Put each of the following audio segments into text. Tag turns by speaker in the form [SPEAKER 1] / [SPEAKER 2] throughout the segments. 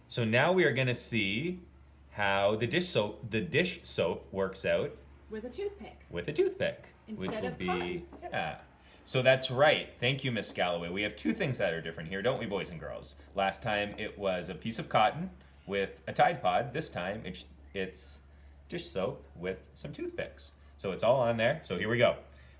[SPEAKER 1] So now we are going to see how the dish soap works out
[SPEAKER 2] With a toothpick.
[SPEAKER 1] with a toothpick, which
[SPEAKER 2] Instead
[SPEAKER 1] will
[SPEAKER 2] of
[SPEAKER 1] be
[SPEAKER 2] cotton.
[SPEAKER 1] yeah. So that's right. Thank you, Miss Galloway. We have two things that are different here, don't we, boys and girls? Last time it was a piece of cotton with a Tide Pod. This time it's dish soap with some toothpicks. So it's all on there. So here we go.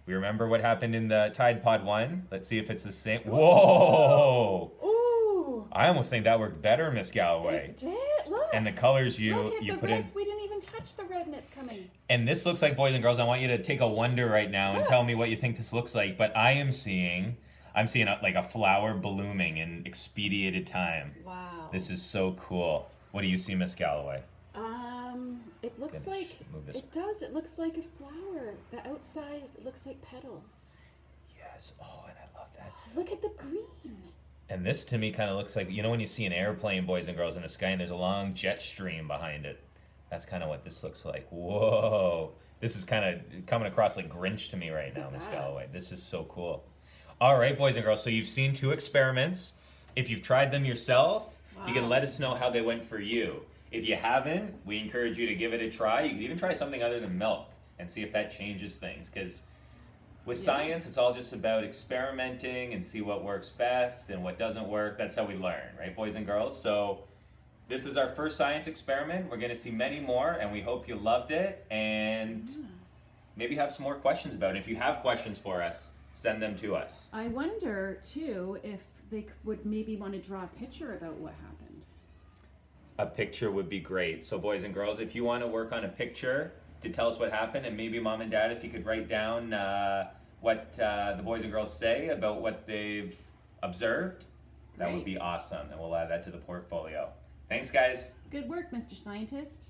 [SPEAKER 1] We remember what happened in the Tide Pod one. Let's see if it's the same. Whoa!
[SPEAKER 2] Ooh.
[SPEAKER 1] I almost think that worked better, Miss Galloway.
[SPEAKER 2] It did. Look.
[SPEAKER 1] And the colors you
[SPEAKER 2] Look at the
[SPEAKER 1] put
[SPEAKER 2] reds.
[SPEAKER 1] in.
[SPEAKER 2] We didn't even touch the red and it's coming.
[SPEAKER 1] And this looks like, boys and girls, I want you to take a wonder right now and
[SPEAKER 2] Look.
[SPEAKER 1] tell me what you think this looks like. But I'm seeing like a flower blooming in expedited time.
[SPEAKER 2] Wow.
[SPEAKER 1] This is so cool. What do you see, Miss Galloway?
[SPEAKER 2] It looks
[SPEAKER 1] Goodness,
[SPEAKER 2] like
[SPEAKER 1] move this
[SPEAKER 2] it does. It looks like a flower. The outside it looks like petals.
[SPEAKER 1] Yes. Oh, and I love that.
[SPEAKER 2] Look at the green.
[SPEAKER 1] And this to me kind of looks like, when you see an airplane, boys and girls, in the sky and there's a long jet stream behind it. That's kind of what this looks like. Whoa. This is kind of coming across like Grinch to me right now, Miss Galloway. This is so cool. All right, boys and girls. So you've seen two experiments. If you've tried them yourself, you can let us know how they went for you. If you haven't, we encourage you to give it a try. You can even try something other than milk and see if that changes things. Because with science, it's all just about experimenting and see what works best and what doesn't work. That's how we learn, right, boys and girls? So this is our first science experiment. We're going to see many more, and we hope you loved it and maybe have some more questions about it. If you have questions for us, send them to us.
[SPEAKER 2] I wonder too if they would maybe want to draw a picture about what happened.
[SPEAKER 1] A picture would be great. So boys and girls, if you want to work on a picture to tell us what happened, and maybe mom and dad, if you could write down what the boys and girls say about what they've observed, that would be awesome. And we'll add that to the portfolio. Thanks, guys.
[SPEAKER 2] Good work, Mr. Scientist.